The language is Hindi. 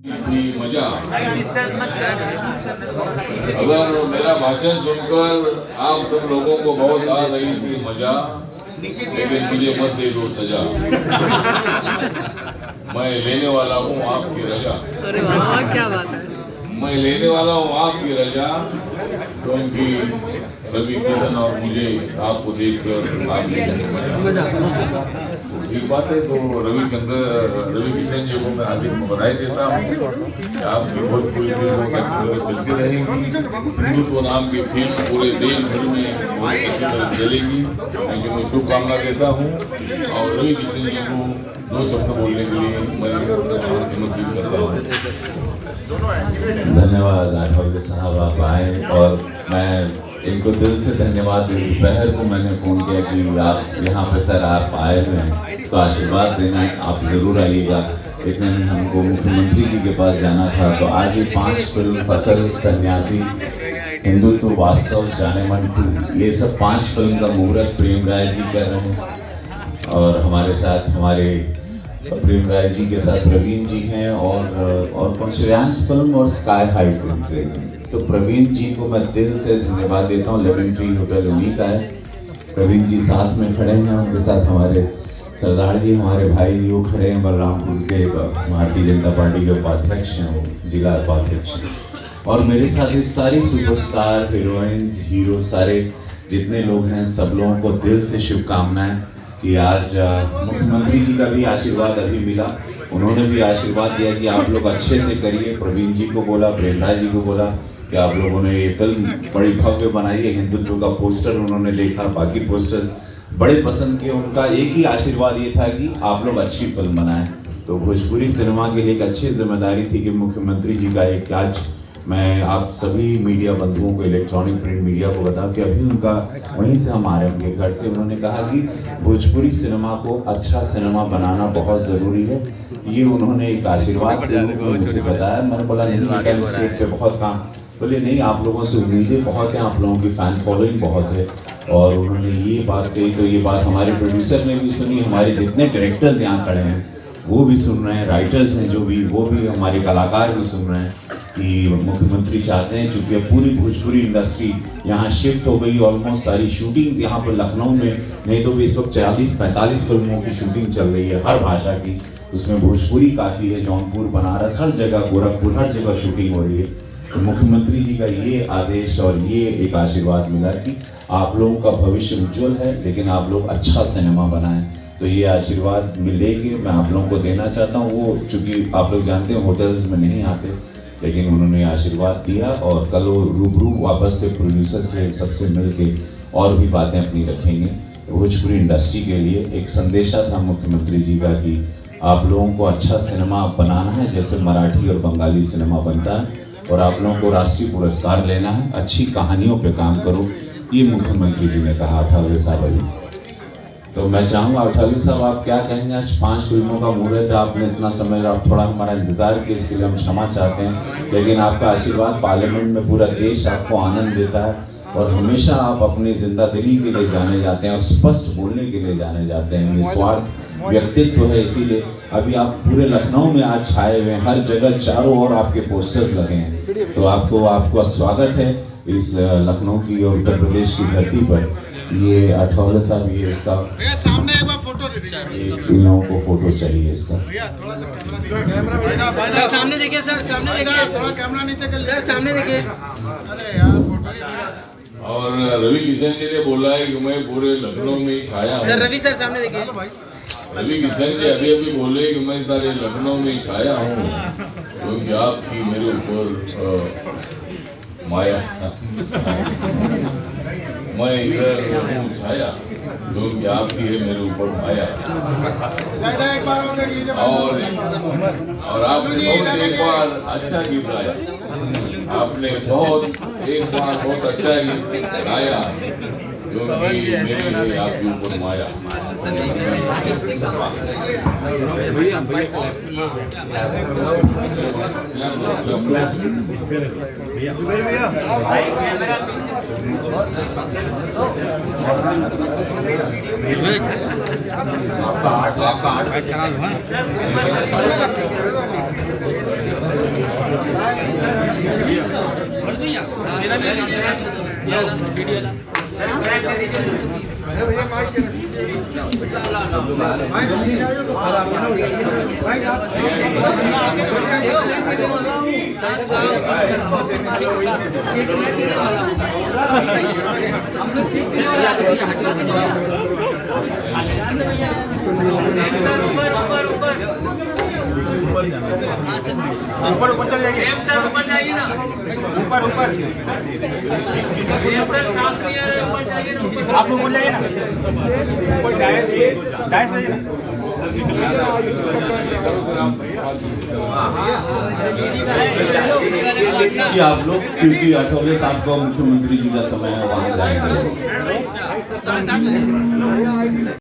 इतनी मजा, अगर मेरा भाषण सुनकर आप सब लोगों को बहुत आ रही थी मजा, लेकिन मुझे मत दे दो सजा। मैं लेने वाला हूँ आपकी रजा। अरे वाह, क्या बात है। मैं लेने वाला हूँ आपकी रजा, क्योंकि रवि किशन और मुझे आपको देखकर आप ठीक बात है। तो रवि किशन जी को मैं हार्दिक बधाई देता हूँ कि आपकी भोजपुरी फिल्मों चलती रहेंगी। हिंदुत्व नाम की फिल्म पूरे देश भर में चलेगी, ऐसी मैं शुभकामना देता हूँ। और रवि किशन जी को 2 शब्द बोलने के लिए मैं आमंत्रित करता हूँ। धन्यवाद राठौर साहब, आप आए और मैं इनको दिल से धन्यवाद दूँ। दोपहर को मैंने फ़ोन किया कि आप यहाँ पे सर आप आए हुए हैं तो आशीर्वाद देना, आप ज़रूर आइएगा। इतने में हमको मुख्यमंत्री जी के पास जाना था। तो आज ये 5 फिल्म, फसल, सन्यासी, हिंदुत्व, वास्तव, जानेमन 2, ये सब 5 फिल्म का मुहूर्त प्रेम राय जी कर रहे हैं। और हमारे साथ हमारे प्रेम राय जी के साथ प्रवीण जी हैं और कौन श्रेयांश फिल्म और स्काई हाई फिल्म के। तो प्रवीण जी को मैं दिल से धन्यवाद देता हूँ। लेमन ट्री होटल उन्हीं का है। प्रवीण जी साथ में खड़े हैं, उनके साथ हमारे सरदार जी, हमारे भाई जी, वो खड़े हैं बलरामपुर के भारतीय जनता पार्टी के उपाध्यक्ष हैं, वो जिला उपाध्यक्ष। और मेरे साथ ये सारी सुपरस्टार, हीरोइंस, हीरो, सारे जितने लोग हैं, सब लोगों को दिल से शुभकामनाएं कि आज मुख्यमंत्री जी का भी आशीर्वाद अभी मिला। उन्होंने भी आशीर्वाद दिया कि आप लोग अच्छे से करिए। प्रवीण जी को बोला, प्रेम राय जी को बोला कि आप लोगों ने ये फिल्म बड़ी भव्य बनाई है। हिंदुत्व का पोस्टर उन्होंने देखा, बाकी पोस्टर बड़े पसंद किए। उनका एक ही आशीर्वाद ये था कि आप लोग अच्छी फिल्म बनाएं। तो भोजपुरी सिनेमा के लिए एक अच्छी जिम्मेदारी थी कि मुख्यमंत्री जी का एक आज मैं आप सभी मीडिया बंधुओं को, इलेक्ट्रॉनिक प्रिंट मीडिया को बताऊं कि अभी उनका वहीं से हम आ रहे हैं उनके घर से। उन्होंने कहा कि भोजपुरी सिनेमा को अच्छा सिनेमा बनाना बहुत ज़रूरी है। ये उन्होंने एक आशीर्वाद मुझे बताया। मैंने बोला नहीं, स्टेट पे बहुत काम, बोले नहीं आप लोगों से उम्मीदें बहुत हैं, आप लोगों की फ़ैन फॉलोइंग बहुत है। और उन्होंने ये बात कही तो ये बात हमारे प्रोड्यूसर ने भी सुनी, हमारे जितने डायरेक्टर्स यहाँ खड़े हैं वो भी सुन रहे हैं, राइटर्स हैं जो भी, वो भी, हमारे कलाकार भी सुन रहे हैं कि मुख्यमंत्री चाहते हैं, चूँकि अब पूरी भोजपुरी इंडस्ट्री यहाँ शिफ्ट हो गई। ऑलमोस्ट सारी शूटिंग्स यहाँ पर लखनऊ में, नहीं तो भी इस वक्त 40-45 फिल्मों की शूटिंग चल रही है हर भाषा की। उसमें भोजपुरी काफ़ी है, जौनपुर, बनारस, हर जगह, गोरखपुर, हर जगह शूटिंग हो रही है। तो मुख्यमंत्री जी का ये आदेश और ये एक आशीर्वाद मिला कि आप लोगों का भविष्य उज्ज्वल है, लेकिन आप लोग अच्छा सिनेमा बनाएं। तो ये आशीर्वाद मिलेगी, मैं आप लोगों को देना चाहता हूँ। वो चूँकि आप लोग जानते हैं होटल्स में नहीं आते, लेकिन उन्होंने आशीर्वाद दिया और कल वो रूबरू वापस से प्रोड्यूसर से सबसे मिल के और भी बातें अपनी रखेंगे। भोजपुरी इंडस्ट्री के लिए एक संदेशा था मुख्यमंत्री जी का कि आप लोगों को अच्छा सिनेमा बनाना है जैसे मराठी और बंगाली सिनेमा बनता है, और आप लोगों को राष्ट्रीय पुरस्कार लेना है, अच्छी कहानियों पे काम करो, ये मुख्यमंत्री जी ने कहा अठावले साहब अभी। तो मैं चाहूँगा अठावले साहब आप क्या कहेंगे? आज 5 फिल्मों का मुहूर्त है, आपने इतना समय, आप थोड़ा हमारा इंतजार किया, इसके लिए हम क्षमा चाहते हैं। लेकिन आपका आशीर्वाद पार्लियामेंट में पूरा देश आपको आनंद देता है और हमेशा आप अपनी जिंदादिली के लिए जाने जाते हैं और स्पष्ट बोलने के लिए जाने जाते हैं। निस्वार्थ व्यक्तित्व है, इसीलिए अभी आप पूरे लखनऊ में आज छाए हुए हैं, हर जगह चारों ओर आपके पोस्टर्स लगे हैं। तो आपका स्वागत है इस लखनऊ की और उत्तर प्रदेश की धरती पर। ये अठावले साहब, ये इसका सामने एक बार फोटो दे दीजिए। इन लोगों को फोटो चाहिए इसका। सर सामने देखिए, सर सामने देखिए, थोड़ा कैमरा नीचे कर सर सामने देखिए। अरे यार फोटो। और रवि किशन जी ने बोला है कि मैं पूरे लखनऊ में ही छाया हूँ। सर रवि सर सामने देखिए। रवि किशन जी अभी बोले कि मैं सारे लखनऊ में ही छाया हूँ, क्योंकि आपकी मेरे ऊपर माया, मैं इधर छाया क्योंकि आपकी है मेरे ऊपर माया। और आपने बहुत एक बार अच्छा गीत गाया, आपने एक बार बहुत अच्छा गीत गाया क्योंकि मेरे लिए आपके ऊपर माया। आपका आर्ट खराब है। मेरा भी ये वीडियो ला ऊपर ऊपर चल जाइए ऊपर जाइए ना ऊपर ऊपर ऊपर जाइए ना ऊपर आप लोग ऊपर जाइए ना ऊपर डायस जाइए ना जी आप लोग, क्योंकि 28 साल को मुख्यमंत्री जी का समय है, वहाँ जाएंगे।